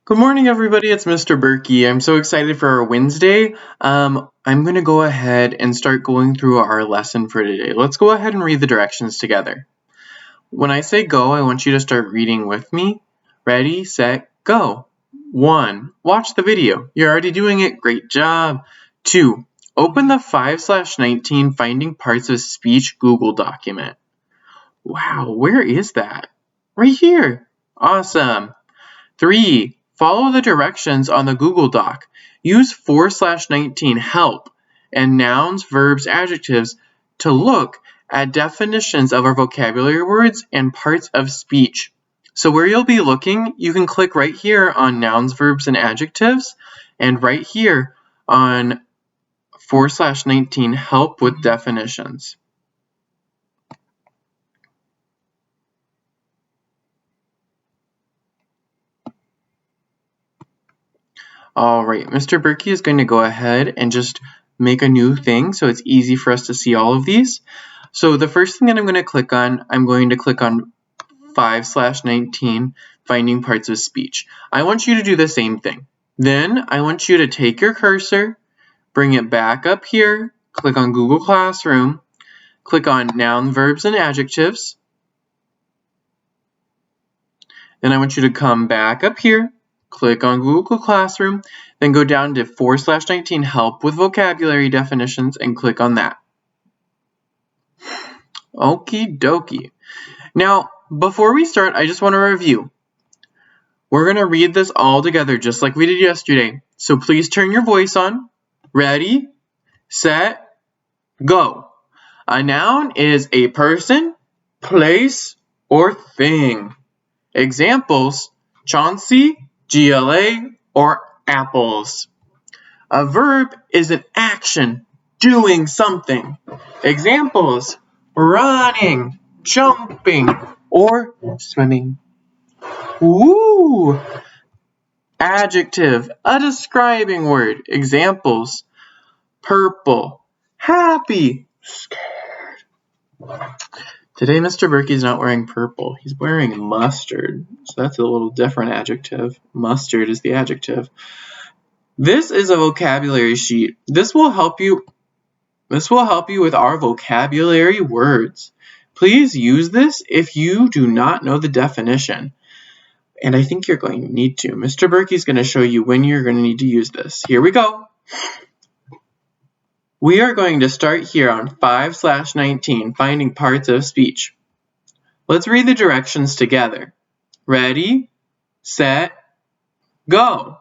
Good morning, everybody. It's Mr. Berkey. I'm so excited for our Wednesday. I'm going to go ahead and start going through our lesson for today. Let's go ahead and read the directions together. When I say go, I want you to start reading with me. Ready, set, go. 1. Watch the video. You're already doing it. Great job. 2. Open the 5/19 Finding Parts of Speech Google document. Wow, where is that? Right here. Awesome. 3. Follow the directions on the Google Doc. Use 4/19 help and nouns, verbs, adjectives to look at definitions of our vocabulary words and parts of speech. So where you'll be looking, you can click right here on nouns, verbs, and adjectives, and right here on 4/19 help with definitions. Alright, Mr. Berkey is going to go ahead and just make a new thing so it's easy for us to see all of these. So the first thing that I'm going to click on 5/19 Finding Parts of Speech. I want you to do the same thing. Then I want you to take your cursor, bring it back up here, click on Google Classroom, click on Noun, Verbs, and Adjectives. Then I want you to come back up here, click on Google Classroom, then go down to 4/19 Help with Vocabulary Definitions and click on that. Okie dokie. Now, before we start, I just want to review. We're going to read this all together just like we did yesterday. So please turn your voice on. Ready, set, go. A noun is a person, place, or thing. Examples, Chauncey, GLA, or apples. A verb is an action, doing something. Examples, running, jumping, or swimming. Ooh! Adjective, a describing word. Examples, purple, happy, scared. Today, Mr. Berkey's not wearing purple. He's wearing mustard. So that's a little different adjective. Mustard is the adjective. This is a vocabulary sheet. This will help you with our vocabulary words. Please use this if you do not know the definition. And I think you're going to need to. Mr. Berkey's going to show you when you're going to need to use this. Here we go. We are going to start here on 5/19, Finding Parts of Speech. Let's read the directions together. Ready, set, go.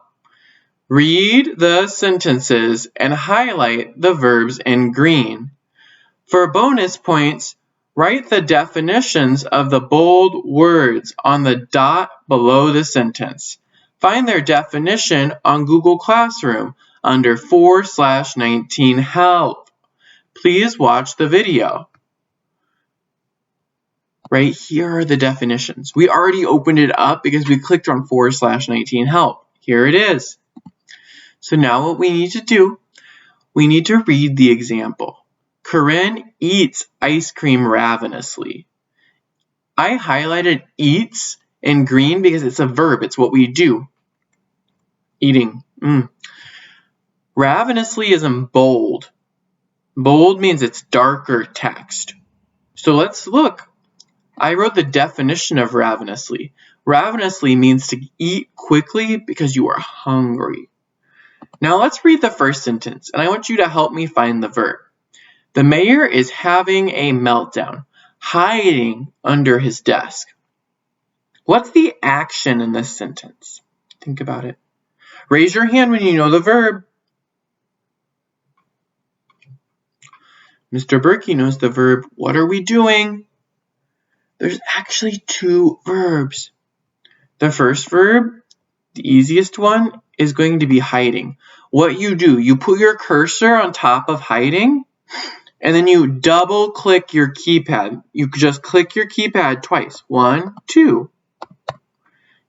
Read the sentences and highlight the verbs in green. For bonus points, write the definitions of the bold words on the dot below the sentence. Find their definition on Google Classroom under 4/19 Help. Please watch the video. Right here are the definitions. We already opened it up because we clicked on 4/19 Help. Here it is. So now what we need to do, we need to read the example. Corinne eats ice cream ravenously. I highlighted eats in green because it's a verb. It's what we do. Eating. Ravenously is in bold. Bold means it's darker text. So let's look. I wrote the definition of ravenously. Ravenously means to eat quickly because you are hungry. Now let's read the first sentence, and I want you to help me find the verb. The mayor is having a meltdown, hiding under his desk. What's the action in this sentence? Think about it. Raise your hand when you know the verb. Mr. Berkey knows the verb. What are we doing? There's actually two verbs. The first verb, the easiest one, is going to be hiding. What you do, you put your cursor on top of hiding, and then you double click your keypad. You just click your keypad twice. 1, 2.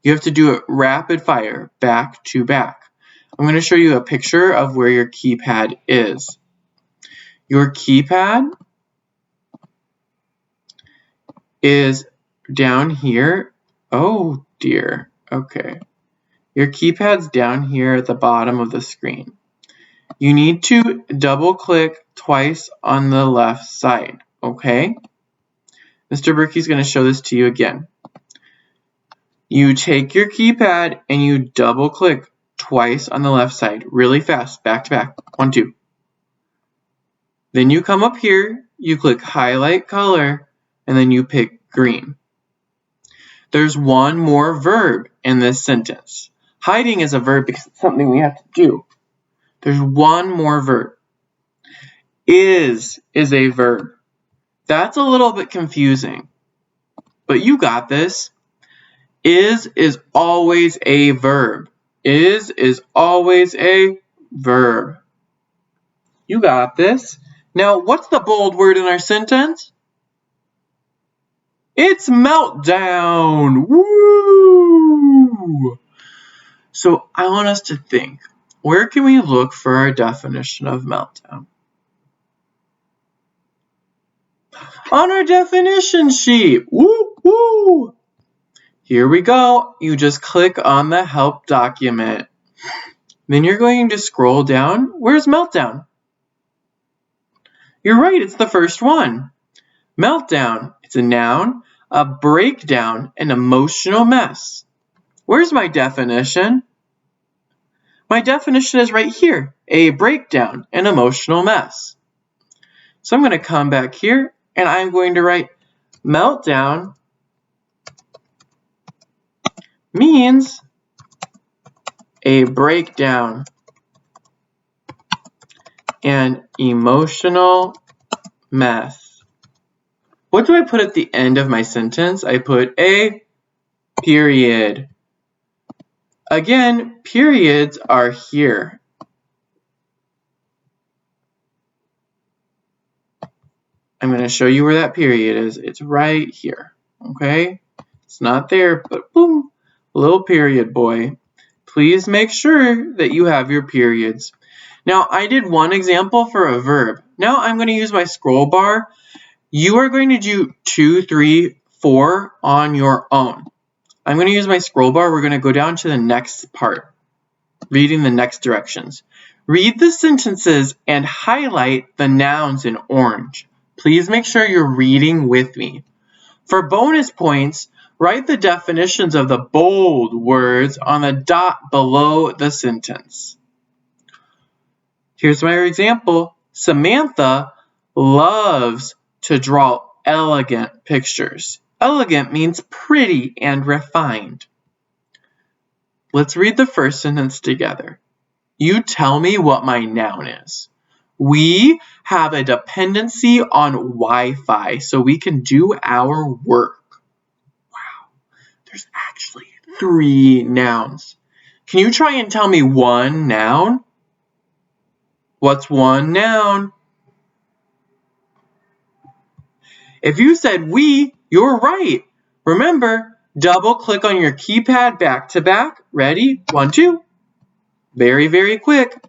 You have to do it rapid fire, back to back. I'm going to show you a picture of where your keypad is. Your keypad is down here. Oh dear. Okay. Your keypad's down here at the bottom of the screen. You need to double click twice on the left side, okay? Mr. Berkey's going to show this to you again. You take your keypad and you double click twice on the left side, really fast, back to back, 1, 2. Then you come up here, you click highlight color, and then you pick green. There's one more verb in this sentence. Hiding is a verb because it's something we have to do. There's one more verb. Is a verb. That's a little bit confusing, but you got this. Is always a verb. Is always a verb. You got this. Now, what's the bold word in our sentence? It's meltdown. Woo! So I want us to think, where can we look for our definition of meltdown? On our definition sheet. Woo, woo! Here we go. You just click on the help document. Then you're going to scroll down. Where's meltdown? You're right, it's the first one. Meltdown. It's a noun, a breakdown, an emotional mess. Where's my definition? My definition is right here. A breakdown, an emotional mess. So I'm going to come back here and I'm going to write meltdown means a breakdown, an emotional mess. What do I put at the end of my sentence? I put a period. Again, periods are here. I'm going to show you where that period is. It's right here, okay? It's not there, but boom, little period boy. Please make sure that you have your periods. Now, I did one example for a verb. Now I'm going to use my scroll bar. You are going to do 2, 3, 4 on your own. I'm going to use my scroll bar. We're going to go down to the next part, reading the next directions. Read the sentences and highlight the nouns in orange. Please make sure you're reading with me. For bonus points, write the definitions of the bold words on the dot below the sentence. Here's my example. Samantha loves to draw elegant pictures. Elegant means pretty and refined. Let's read the first sentence together. You tell me what my noun is. We have a dependency on Wi-Fi so we can do our work. Wow, there's actually 3 nouns. Can you try and tell me one noun? What's one noun? If you said we, you're right. Remember, double click on your keypad back to back. Ready? 1, 2. Very, very quick.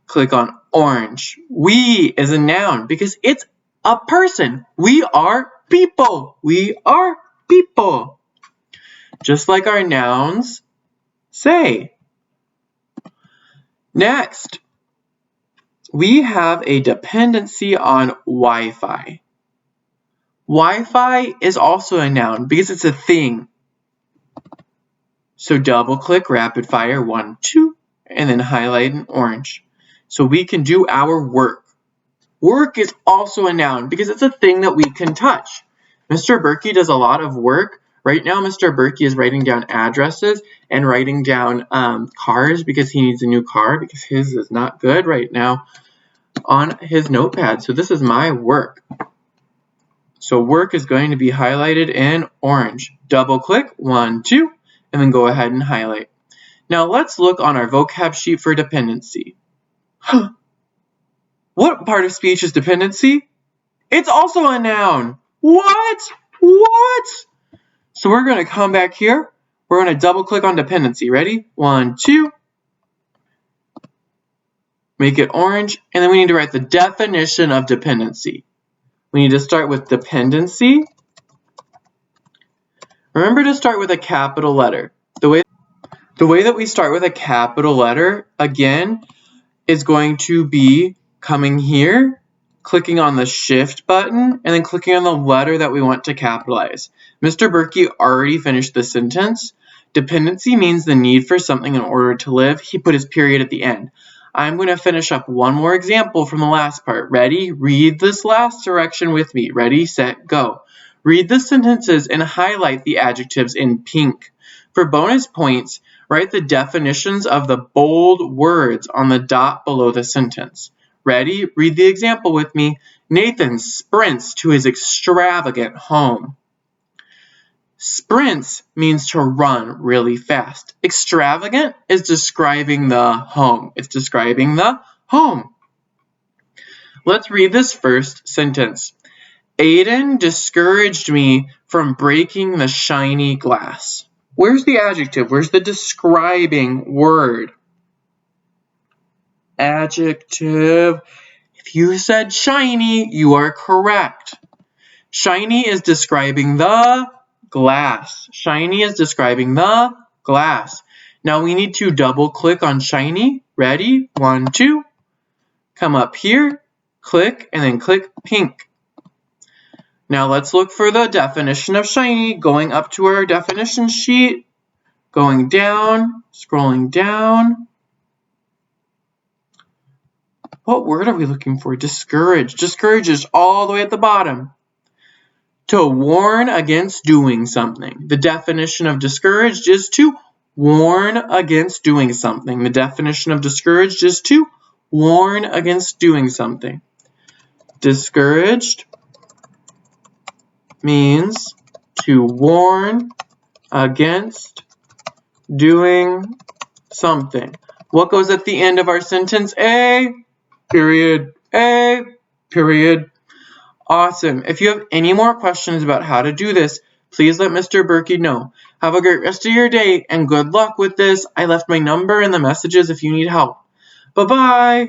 Click on orange. We is a noun because it's a person. We are people. We are people. Just like our nouns say. Next, we have a dependency on Wi-Fi. Wi-Fi is also a noun because it's a thing. So double click rapid fire 1, 2, and then highlight in orange. So we can do our work. Work is also a noun because it's a thing that we can touch. Mr. Berkey does a lot of work. Right now, Mr. Berkey is writing down addresses and writing down cars because he needs a new car because his is not good right now on his notepad. So this is my work. So work is going to be highlighted in orange. Double click, 1, 2, and then go ahead and highlight. Now let's look on our vocab sheet for dependency. What part of speech is dependency? It's also a noun. What? What? So we're going to come back here. We're going to double click on dependency. Ready? 1, 2. Make it orange. And then we need to write the definition of dependency. We need to start with dependency. Remember to start with a capital letter. The way that we start with a capital letter, again, is going to be coming here, clicking on the Shift button, and then clicking on the letter that we want to capitalize. Mr. Berkey already finished the sentence. Dependency means the need for something in order to live. He put his period at the end. I'm going to finish up one more example from the last part. Ready? Read this last direction with me. Ready, set, go. Read the sentences and highlight the adjectives in pink. For bonus points, write the definitions of the bold words on the dot below the sentence. Ready? Read the example with me. Nathan sprints to his extravagant home. Sprints means to run really fast. Extravagant is describing the home. It's describing the home. Let's read this first sentence. Aiden discouraged me from breaking the shiny glass. Where's the adjective? Where's the describing word? Adjective. If you said shiny, you are correct. Shiny is describing the glass. Shiny is describing the glass. Now we need to double click on shiny. Ready? 1, 2. Come up here, click, and then click pink. Now let's look for the definition of shiny. Going up to our definition sheet, going down, scrolling down. What word are we looking for? Discourage. Discourage is all the way at the bottom. To warn against doing something. The definition of discouraged is to warn against doing something. The definition of discouraged is to warn against doing something. Discouraged means to warn against doing something. What goes at the end of our sentence? A, period, A, period. Awesome. If you have any more questions about how to do this, please let Mr. Berkey know. Have a great rest of your day and good luck with this. I left my number in the messages if you need help. Bye-bye.